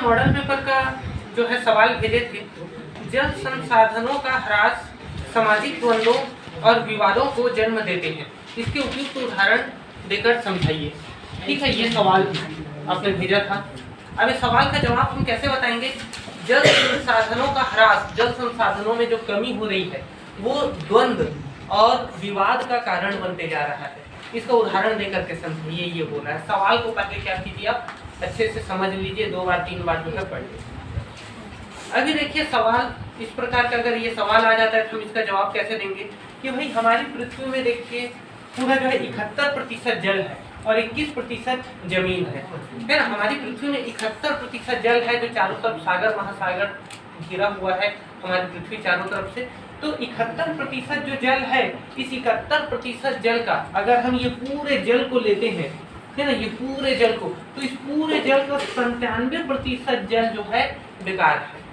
Model paper का जो है सवाल भेजे थे, जल संसाधनों का ह्रास सामाजिक द्वंद्वों और विवादों को जन्म देते हैं, इसके उपयुक्त उदाहरण देकर समझाइए। ठीक है, ये सवाल आपने भेजा था। अब इस सवाल का जवाब हम कैसे बताएंगे? जल संसाधनों का ह्रास, जल संसाधनों में जो कमी हो रही है वो द्वंद्व और विवाद का कारण बनते जा रहा है, इसका उदाहरण देकर के समझिए, ये बोल रहा है। सवाल को पहले क्या कीजिए, आप अच्छे से समझ लीजिए, 2 बार 3 बार जो है पढ़ लीजिए। अभी देखिए सवाल इस प्रकार का, अगर ये सवाल आ जाता है तो हम इसका जवाब कैसे देंगे कि भाई हमारी पृथ्वी में देखिए पूरा जो है 71% जल है और 21% जमीन है ना। हमारी पृथ्वी में 71% जल है जो चारों तरफ सागर महासागर घिरा हुआ है हमारी पृथ्वी चारों तरफ से। तो 71% जो जल है, इस 71% जल का अगर हम ये पूरे जल को लेते हैं, है ना, ये पूरे जल को, तो इस पूरे जल का 97% जल जो है बेकार है।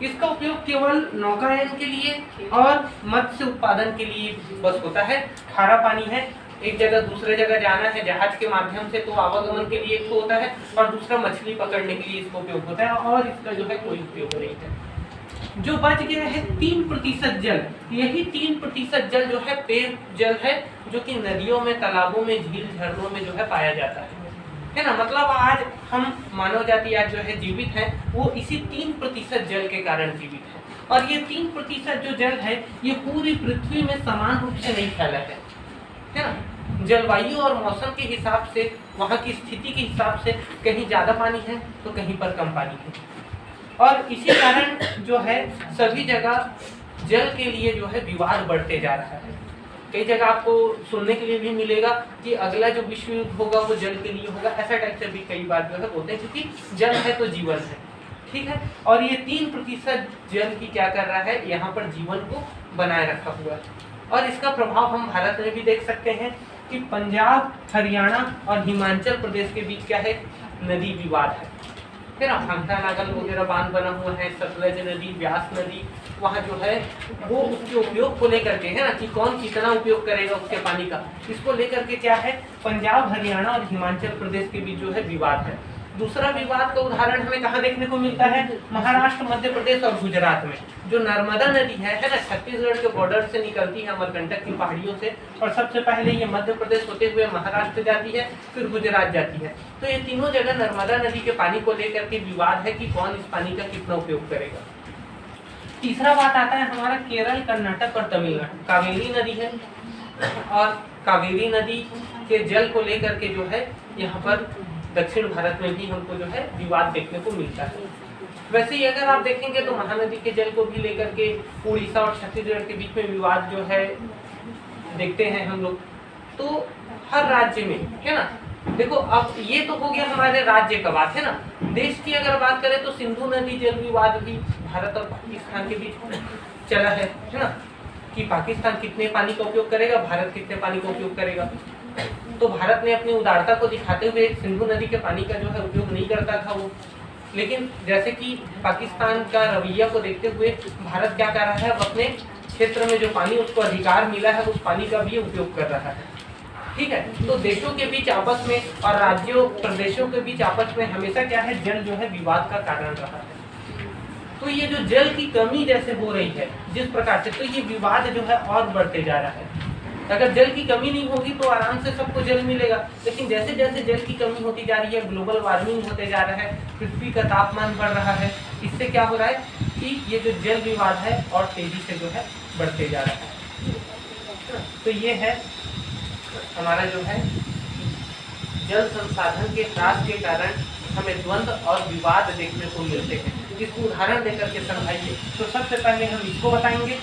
इसका उपयोग केवल नौकायन के लिए और मत्स्य उत्पादन के लिए बस होता है। खारा पानी है, एक जगह दूसरे जगह जाना है जहाज के माध्यम से, तो आवागमन के लिए एक तो होता है, और दूसरा मछली पकड़ने के लिए इसका उपयोग होता है, और इसका जो है कोई उपयोग नहीं है। जो बच गया है 3% जल, यही 3% जल जो है पेय जल है, जो कि नदियों में, तालाबों में, झील झरनों में जो है पाया जाता है ना। मतलब आज हम मानव जाति आज जो है जीवित है वो इसी 3% जल के कारण जीवित है। और ये 3% जो जल है ये पूरी पृथ्वी में समान रूप से नहीं फैला है ना। जलवायु और मौसम के हिसाब से, वहाँ की स्थिति के हिसाब से कहीं ज़्यादा पानी है तो कहीं पर कम पानी है, और इसी कारण जो है सभी जगह जल के लिए जो है विवाद बढ़ते जा रहा है। कई जगह आपको सुनने के लिए भी मिलेगा कि अगला जो विश्व युद्ध होगा वो जल के लिए होगा, ऐसा टाइप से भी कई बार जो है बोलते हैं, क्योंकि जल है तो जीवन है। ठीक है, और ये 3% जल की क्या कर रहा है, यहाँ पर जीवन को बनाए रखा हुआ है। और इसका प्रभाव हम भारत में भी देख सकते हैं कि पंजाब, हरियाणा और हिमाचल प्रदेश के बीच क्या है, नदी विवाद है ना। भांगटा नागल वगैरह बांध बना हुआ है, सतलज नदी, व्यास नदी, वहाँ जो है वो उसके उपयोग को लेकर के, है ना, कि कौन कितना उपयोग करेगा उसके पानी का, इसको लेकर के क्या है, पंजाब, हरियाणा और हिमाचल प्रदेश के बीच जो है विवाद है। दूसरा विवाद का उदाहरण हमें कहाँ देखने को मिलता है, महाराष्ट्र, मध्य प्रदेश और गुजरात में। जो नर्मदा नदी है ना, छत्तीसगढ़ के बॉर्डर से निकलती है, अमरकंटक की पहाड़ियों से, और सबसे पहले ये मध्य प्रदेश होते हुए महाराष्ट्र जाती है, फिर गुजरात जाती है। तो ये तीनों जगह नर्मदा नदी के पानी को लेकर के विवाद है कि कौन इस पानी का कितना उपयोग करेगा। तीसरा बात आता है हमारा केरल, कर्नाटक और तमिलनाडु। कावेरी नदी है, और कावेरी नदी के जल को लेकर के जो है यहाँ पर दक्षिण भारत में भी हमको जो है विवाद देखने को मिलता है। वैसे ही अगर आप देखेंगे तो महानदी के जल को भी लेकर के उड़ीसा और छत्तीसगढ़ के बीच में विवाद जो है देखते हैं हम लोग। तो हर राज्य में, है ना, देखो अब ये तो हो गया हमारे राज्य का बात, है ना। देश की अगर बात करें तो सिंधु नदी जल विवाद भी भारत और पाकिस्तान के बीच चला है ना, कि पाकिस्तान कितने पानी का उपयोग करेगा, भारत कितने पानी का उपयोग करेगा। तो भारत ने अपनी उदारता को दिखाते हुए सिंधु नदी के पानी का जो है उपयोग नहीं करता था वो, लेकिन जैसे कि पाकिस्तान का रवैया को देखते हुए भारत क्या कर रहा है, अपने क्षेत्र में जो पानी उसको अधिकार मिला है उस पानी का भी उपयोग कर रहा है। ठीक है, तो देशों के बीच आपस में और राज्यों प्रदेशों के बीच आपस में हमेशा क्या है, जल जो है विवाद का कारण रहा है। तो ये जो जल की कमी जैसे हो रही है जिस प्रकार से, तो ये विवाद जो है और बढ़ते जा रहा है। अगर जल की कमी नहीं होगी तो आराम से सबको जल मिलेगा, लेकिन जैसे जैसे जल की कमी होती जा रही है, ग्लोबल वार्मिंग होते जा रहा है, पृथ्वी का तापमान बढ़ रहा है, इससे क्या हो रहा है कि ये जो जल विवाद है और तेजी से जो है बढ़ते जा रहा है। तो ये है हमारा जो है जल संसाधन के ह्रास के कारण हमें द्वंद्व और विवाद देखने को मिलते हैं। इसको उदाहरण देकर के समझाइए। तो सबसे पहले हम इसको बताएंगे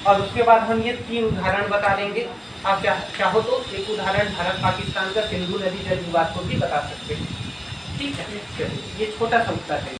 और उसके बाद हम ये 3 उदाहरण बता देंगे। आप चाहो तो एक उदाहरण भारत पाकिस्तान का सिंधु नदी जल विवाद को भी बता सकते हैं। ठीक है, ये छोटा सा उत्तर है।